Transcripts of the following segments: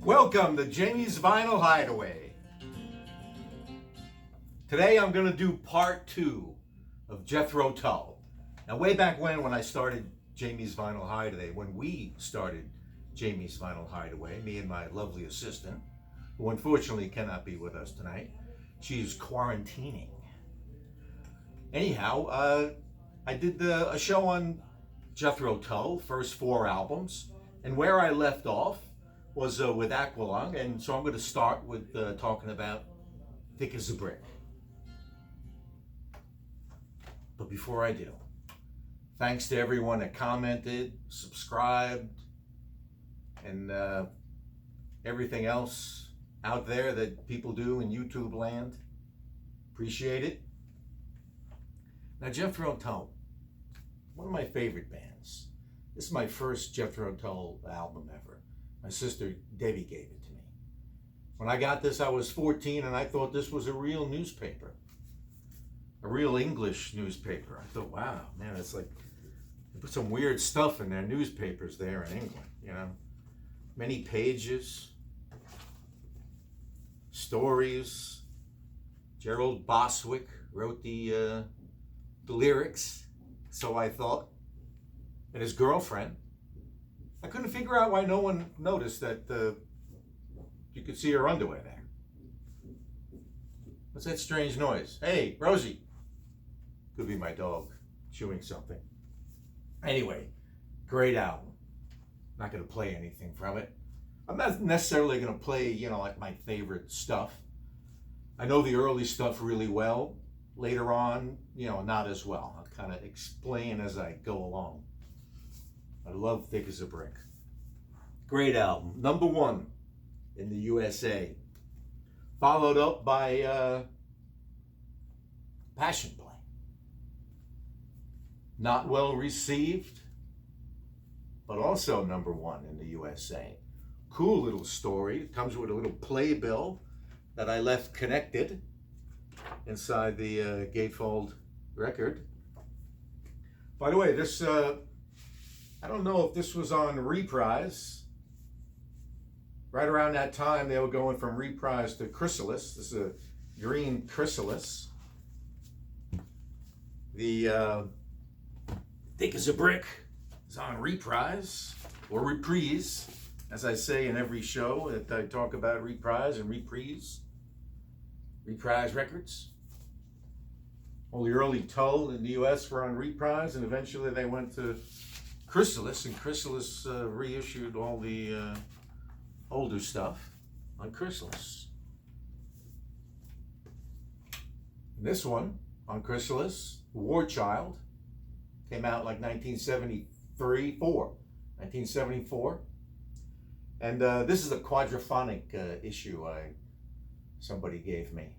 Welcome to Jamie's Vinyl Hideaway. Today I'm going to do part 2 of Jethro Tull. Now way back when I started Jamie's Vinyl Hideaway, when we started Jamie's Vinyl Hideaway, me and my lovely assistant, who unfortunately cannot be with us tonight, she's quarantining. Anyhow, I did a show on Jethro Tull, first 4 albums, and where I left off was with Aqualung, and so I'm going to start with talking about Thick as a Brick. But before I do, thanks to everyone that commented, subscribed, and everything else out there that people do in YouTube land. Appreciate it. Now, Jethro Tull, one of my favorite bands. This is my first Jethro Tull album ever. My sister Debbie gave it to me. When I got this, I was 14, and I thought this was a real newspaper, a real English newspaper. I thought, wow, man, it's like they put some weird stuff in their newspapers there in England, you know. Many pages, stories. Gerald Boswick wrote the lyrics, so I thought. And his girlfriend. I couldn't figure out why no one noticed that you could see her underwear there. What's that strange noise? Hey, Rosie. Could be my dog chewing something. Anyway, great album. Not going to play anything from it. I'm not necessarily going to play, like my favorite stuff. I know the early stuff really well. Later on, not as well. I'll kind of explain as I go along. I love Thick as a Brick. Great album. Number 1 in the USA. Followed up by Passion Play. Not well received, but also number 1 in the USA. Cool little story. It comes with a little playbill that I left connected inside the gatefold record. By the way, this... I don't know if this was on Reprise. Right around that time, they were going from Reprise to Chrysalis. This is a green Chrysalis. The Thick as a Brick is on Reprise, or Reprise, as I say in every show that I talk about Reprise and Reprise. Reprise Records. All the early Tull in the US were on Reprise, and eventually they went to Chrysalis, and Chrysalis reissued all the older stuff on Chrysalis. And this one on Chrysalis, War Child, came out like 1974. And this is a quadraphonic issue somebody gave me.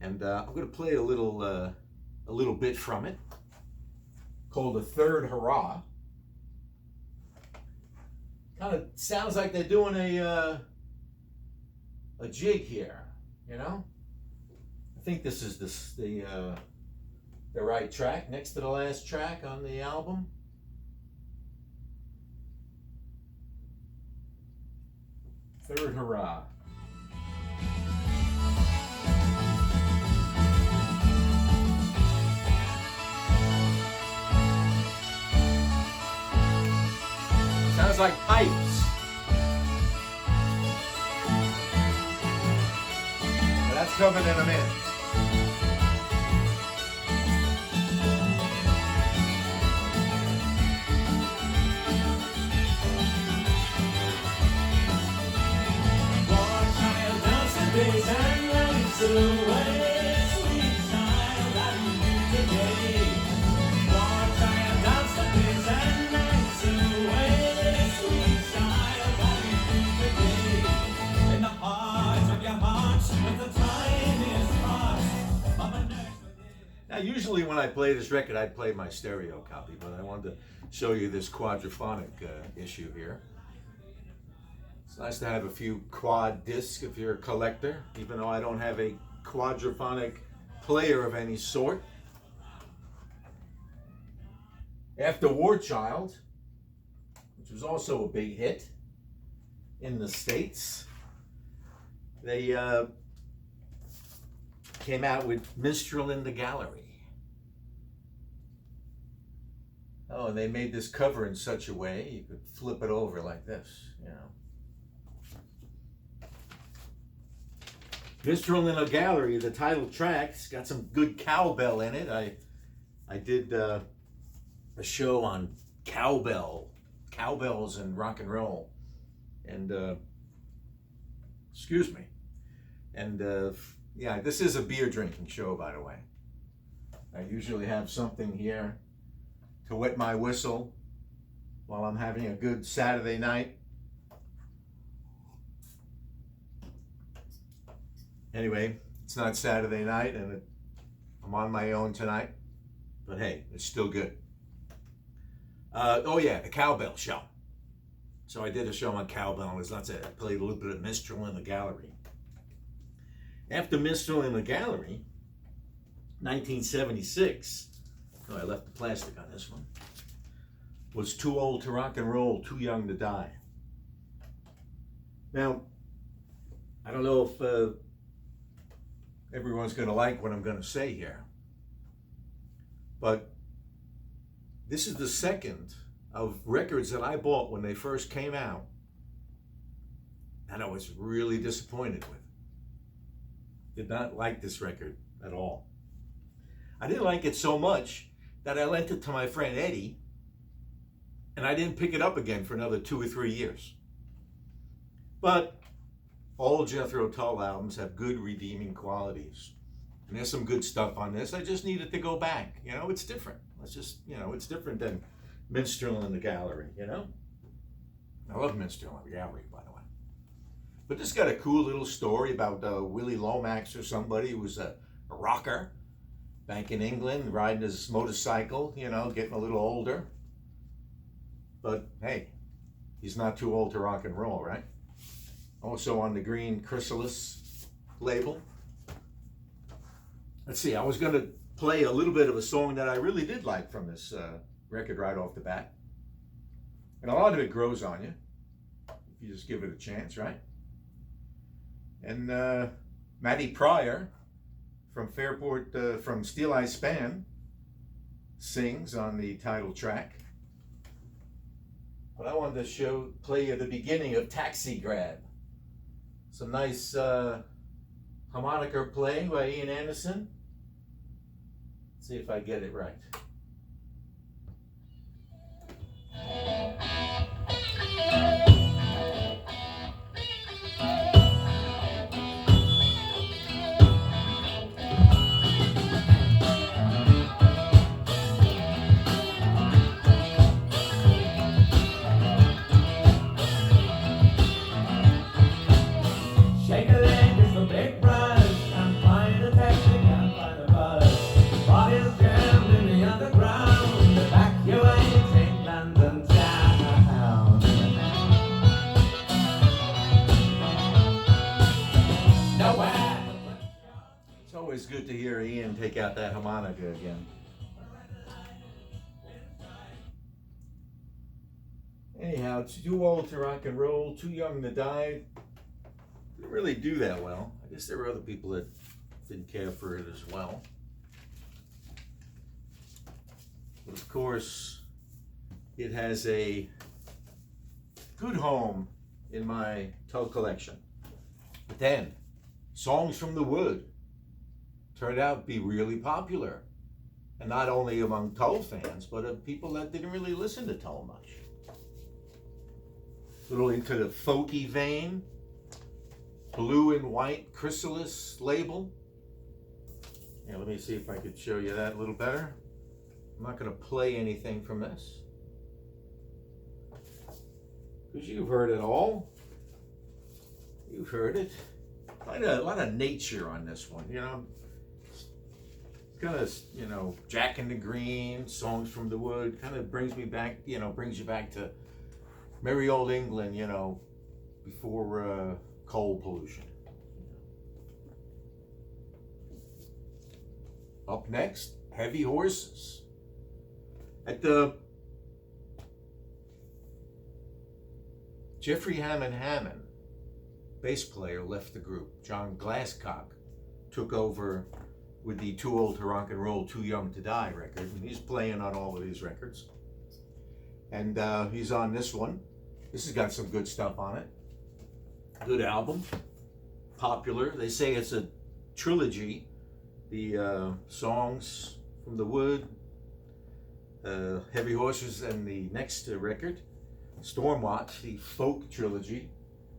And I'm going to play a little bit from it, called The Third Hurrah. Kind of sounds like they're doing a jig here, I think this is the right track, next to the last track on the album. Third Hurrah. Sounds like pipes. But that's coming in a minute. War child does the days and nights away. Sweet child that you do today. War child does the days and nights away. Now, usually when I play this record, I'd play my stereo copy, but I wanted to show you this quadraphonic issue here. It's nice to have a few quad discs if you're a collector, even though I don't have a quadraphonic player of any sort. After War Child, which was also a big hit, in the States. They came out with Minstrel in the Gallery. Oh, and they made this cover in such a way you could flip it over like this, you know. Minstrel in a Gallery, the title track's got some good cowbell in it. I did a show on cowbells and rock and roll, and excuse me, and yeah, this is a beer drinking show, by the way. I usually have something here to wet my whistle while I'm having a good Saturday night. Anyway, it's not Saturday night, and I'm on my own tonight, but hey, it's still good. Oh yeah, the cowbell show. So I did a show on cowbell. I played a little bit of Minstrel in the Gallery. After Minstrel in the Gallery, 1976, oh, I left the plastic on this one, was Too Old to Rock and Roll, Too Young to Die. Now, I don't know if everyone's going to like what I'm going to say here, but this is the second of records that I bought when they first came out, and I was really disappointed with. Did not like this record at all. I didn't like it so much that I lent it to my friend Eddie, and I didn't pick it up again for another 2 or 3 years. But all Jethro Tull albums have good redeeming qualities. And there's some good stuff on this. I just needed to go back. You know, it's different. It's different than Minstrel in the Gallery, you know? I love Minstrel in the Gallery, by the way. But this got a cool little story about Willie Lomax or somebody who was a rocker back in England, riding his motorcycle, you know, getting a little older. But hey, he's not too old to rock and roll, right? Also on the green Chrysalis label. Let's see, I was going to play a little bit of a song that I really did like from this record right off the bat. And a lot of it grows on you if you just give it a chance, right? And Matty Pryor from Fairport, from Steel Eye Span, sings on the title track. But I wanted to play you the beginning of Taxi Grab. Some nice harmonica playing by Ian Anderson. Let's see if I get it right. It's good to hear Ian take out that harmonica again. Anyhow, it's Too Old to Rock and Roll, Too Young to Die. Didn't really do that well. I guess there were other people that didn't care for it as well. But of course, it has a good home in my Tull collection. But then, Songs from the Wood turned out to be really popular. And not only among Tull fans, but of people that didn't really listen to Tull much. A little into the folky vein. Blue and white Chrysalis label. Yeah, let me see if I could show you that a little better. I'm not going to play anything from this, because you've heard it all. You've heard it. A lot of nature on this one, you know. Kind of, you know, Jack in the Green, Songs from the Wood, kind of brings me back, you know, brings you back to merry old England, you know, before coal pollution. Up next, Heavy Horses. At the Jeffrey Hammond, bass player, left the group. John Glasscock took over with the Too Old to Rock and Roll, Too Young to Die record, and he's playing on all of these records. And he's on this one. This has got some good stuff on it. Good album, popular. They say it's a trilogy. The songs from The Wood, Heavy Horses, and the next record, Stormwatch, the folk trilogy.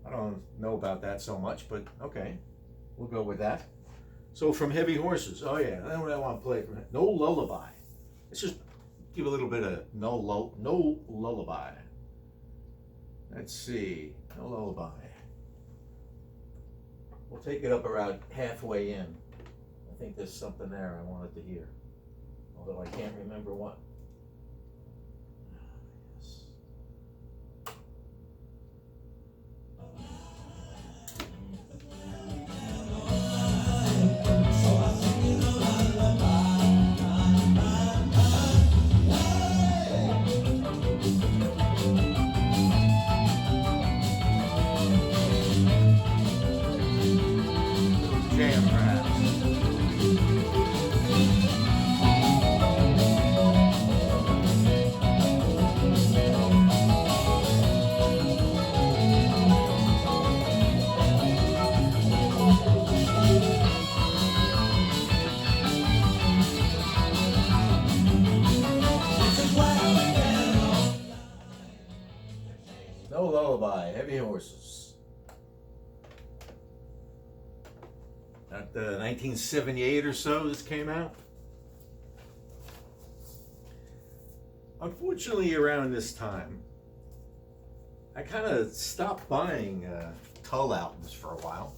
I don't know about that so much, but okay, we'll go with that. So from Heavy Horses, oh yeah, that's what I want to play from it. No Lullaby. Let's just give a little bit of No Lullaby. Let's see, No Lullaby. We'll take it up around halfway in. I think there's something there I wanted to hear, although I can't remember what. No Lullaby, Heavy Horses. At 1978 or so, this came out. Unfortunately, around this time, I kind of stopped buying Tull albums for a while.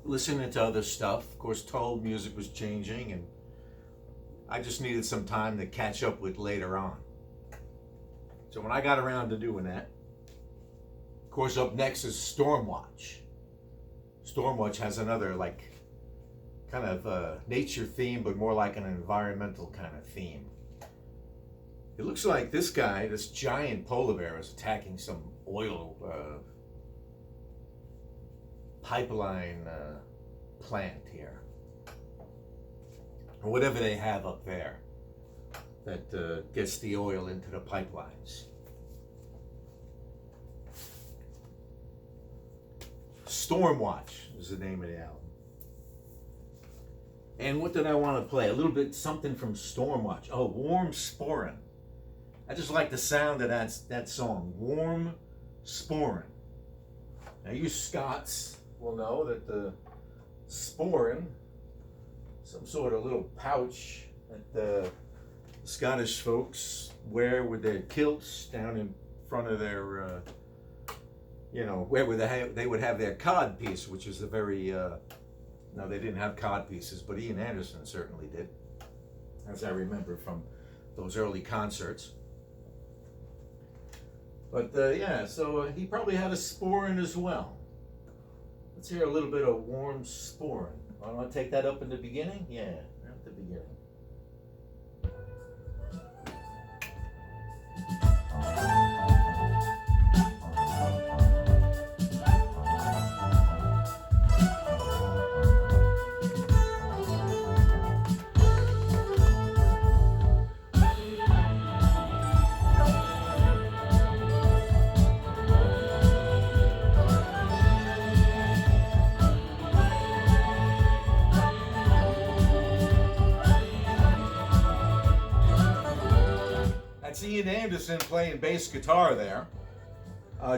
Listening to other stuff. Of course, Tull music was changing, and I just needed some time to catch up with later on. So when I got around to doing that, of course, up next is Stormwatch. Stormwatch has another, like, kind of nature theme, but more like an environmental kind of theme. It looks like this guy, this giant polar bear, is attacking some oil pipeline plant here, or whatever they have up there that gets the oil into the pipelines. Stormwatch is the name of the album. And what did I want to play? A little bit something from Stormwatch. Oh, Warm Sporin'. I just like the sound of that song, Warm Sporin'. Now you Scots will know that the sporin, some sort of little pouch that the Scottish folks wear with their kilts down in front of their, where they would have their cod piece, which is a very, no, they didn't have cod pieces, but Ian Anderson certainly did, as I remember from those early concerts. But yeah, so he probably had a sporin as well. Let's hear a little bit of Warm Sporin'. I want to take that up in the beginning? Yeah, at the beginning. That's Ian Anderson playing bass guitar there.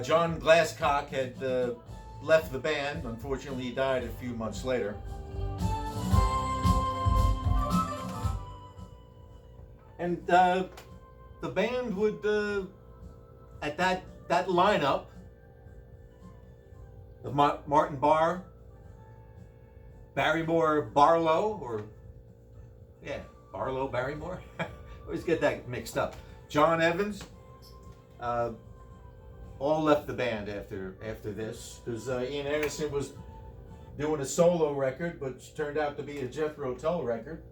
John Glasscock had left the band. Unfortunately, he died a few months later. And the band would, at that lineup, the Martin Barr, Barrymore, Barlow, or, yeah, Barlow, Barrymore. Always get that mixed up. John Evans, all left the band after this, because Ian Anderson was doing a solo record, which turned out to be a Jethro Tull record.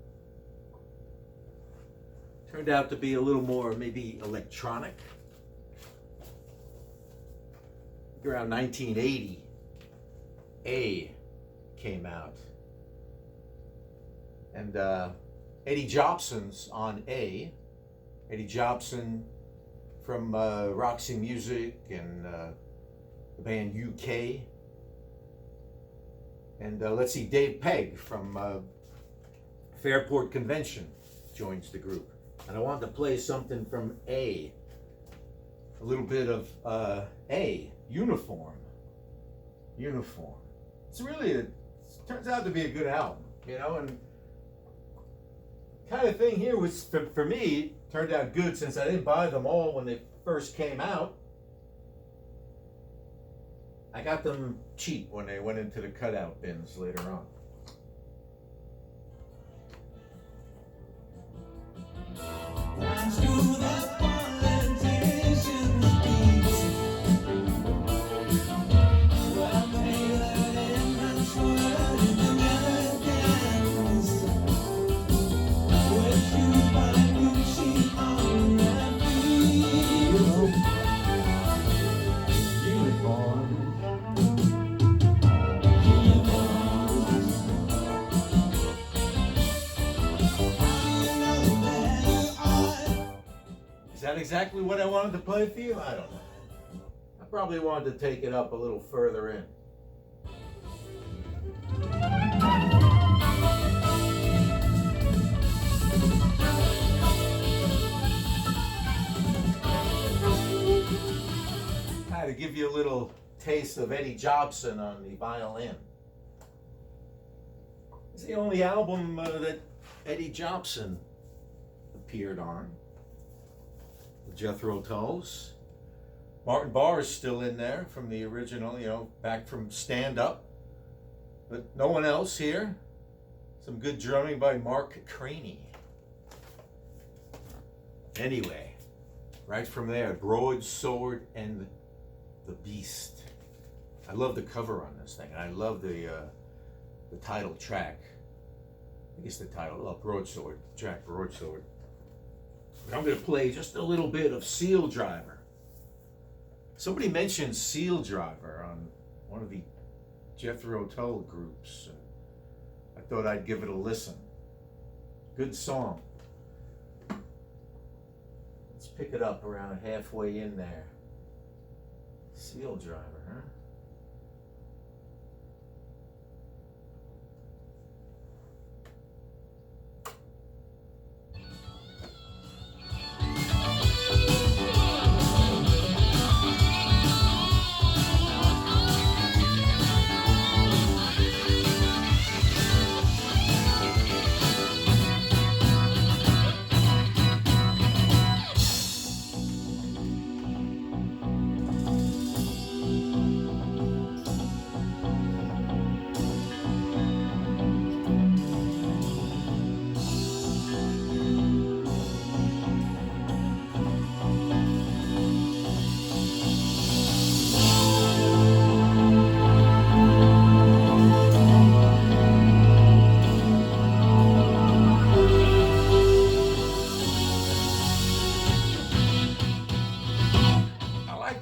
Turned out to be a little more maybe electronic. around 1980, A came out. And Eddie Jobson's on A. Eddie Jobson from Roxy Music and the band UK. And let's see, Dave Pegg from Fairport Convention joins the group. And I wanted to play something from A. A little bit of A, Uniform. Uniform. It's really, it turns out to be a good album, you know, and kind of thing here was, for me, turned out good since I didn't buy them all when they first came out. I got them cheap when they went into the cutout bins later on. Is that exactly what I wanted to play for you? I don't know. I probably wanted to take it up a little further in. Kind of give you a little taste of Eddie Jobson on the violin. It's the only album that Eddie Jobson appeared on. Jethro Tulls. Martin Barr is still in there from the original, you know, back from Stand Up. But no one else here. Some good drumming by Mark Craney. Anyway, right from there, Broadsword and the Beast. I love the cover on this thing, and I love the title track. I think it's the title, Broadsword, track Broadsword. I'm going to play just a little bit of Seal Driver. Somebody mentioned Seal Driver on one of the Jethro Tull groups, and I thought I'd give it a listen. Good song. Let's pick it up around halfway in there. Seal Driver, huh?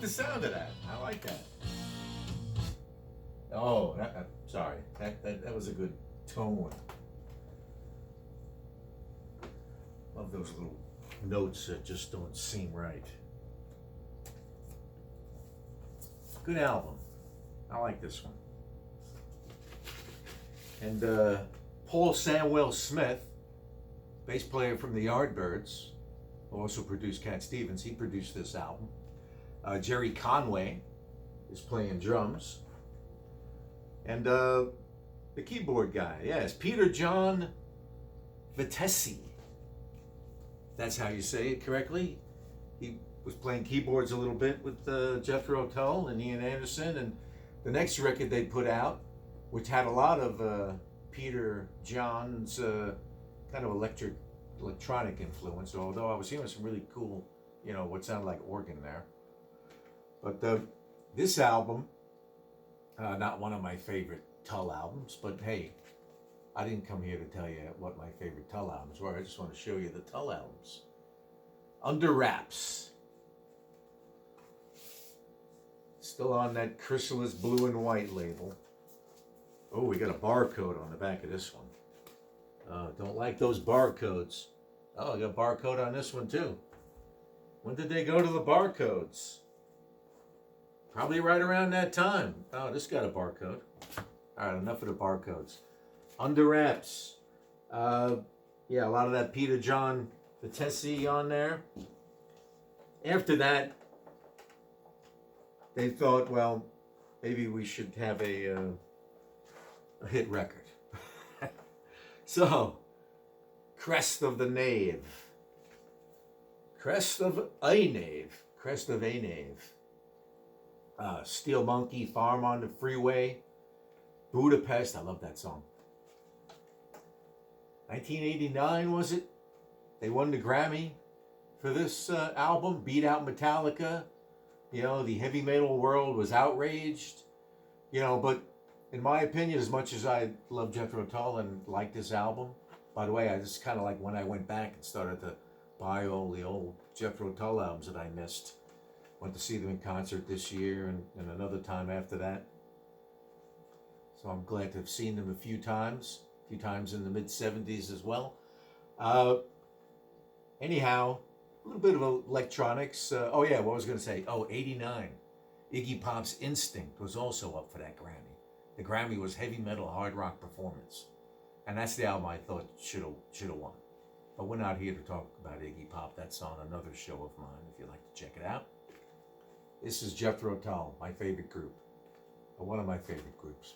The sound of that. I like that. Oh, sorry. That was a good tone. Love those little notes that just don't seem right. Good album. I like this one. And Paul Samwell Smith, bass player from the Yardbirds, who also produced Cat Stevens, he produced this album. Jerry Conway is playing drums. And the keyboard guy, yes, Peter John Vitesi. That's how you say it correctly. He was playing keyboards a little bit with Jethro Tull and Ian Anderson. And the next record they put out, which had a lot of Peter John's kind of electronic influence, although I was hearing some really cool, you know, what sounded like organ there. But this album, not one of my favorite Tull albums, but hey, I didn't come here to tell you what my favorite Tull albums were. I just want to show you the Tull albums. Under Wraps. Still on that chrysalis blue and white label. Oh, we got a barcode on the back of this one. Don't like those barcodes. Oh, I got a barcode on this one too. When did they go to the barcodes? Probably right around that time. Oh, this got a barcode. All right, enough of the barcodes. Under wraps. Yeah, a lot of that Peter John Vitesse on there. After that, they thought, well, maybe we should have a hit record. So, Crest of the Knave. Crest of a Knave. Crest of a Knave. Steel Monkey, Farm on the Freeway. Budapest, I love that song. 1989, was it? They won the Grammy for this album, beat out Metallica. You know, the heavy metal world was outraged. You know, but in my opinion, as much as I love Jethro Tull and like this album, by the way, I just kind of like when I went back and started to buy all the old Jethro Tull albums that I missed. Went to see them in concert this year and another time after that. So I'm glad to have seen them a few times in the mid-70s as well. Anyhow, a little bit of electronics. Oh yeah, what was I going to say? Oh, 89. Iggy Pop's Instinct was also up for that Grammy. The Grammy was Heavy Metal Hard Rock Performance. And that's the album I thought should have won. But we're not here to talk about Iggy Pop. That's on another show of mine if you'd like to check it out. This is Jethro Tull, my favorite group. Or one of my favorite groups.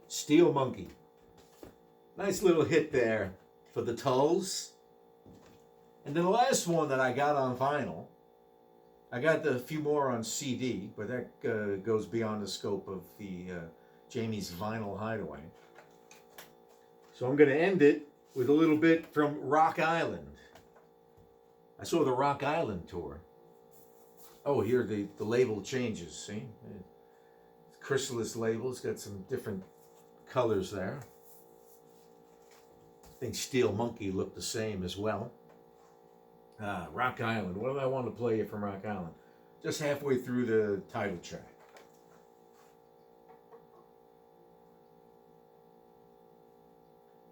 Steel Monkey. Nice little hit there for the Tulls. And then the last one that I got on vinyl, I got a few more on CD, but that goes beyond the scope of the Jamie's Vinyl Hideaway. So I'm going to end it with a little bit from Rock Island. I saw the Rock Island tour. Oh, here the label changes, see? Chrysalis label, it's got some different colors there. I think Steel Monkey looked the same as well. Rock Island, what do I want to play from Rock Island? Just halfway through the title track.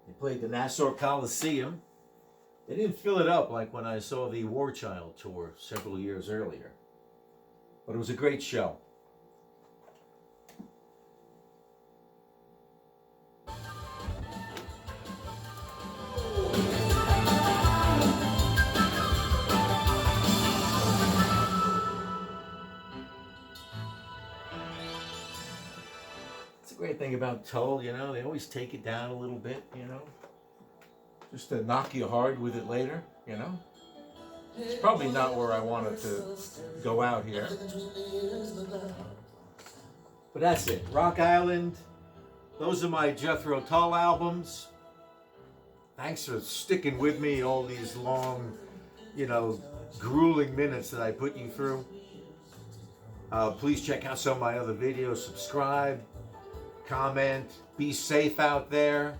They played the Nassau Coliseum. They didn't fill it up like when I saw the War Child tour several years earlier. But it was a great show. It's a great thing about Tull, you know, they always take it down a little bit, you know, just to knock you hard with it later, you know. It's probably not where I wanted to go out here. But that's it. Rock Island. Those are my Jethro Tull albums. Thanks for sticking with me all these long, you know, grueling minutes that I put you through. Please check out some of my other videos. Subscribe, comment, be safe out there.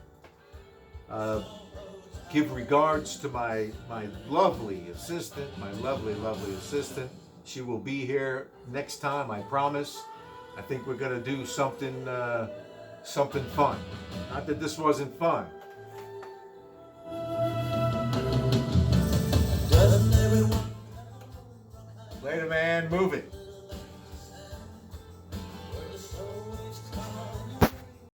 Give regards to my lovely assistant, lovely assistant. She will be here next time, I promise. I think we're gonna do something fun. Not that this wasn't fun. Later, man. Move it.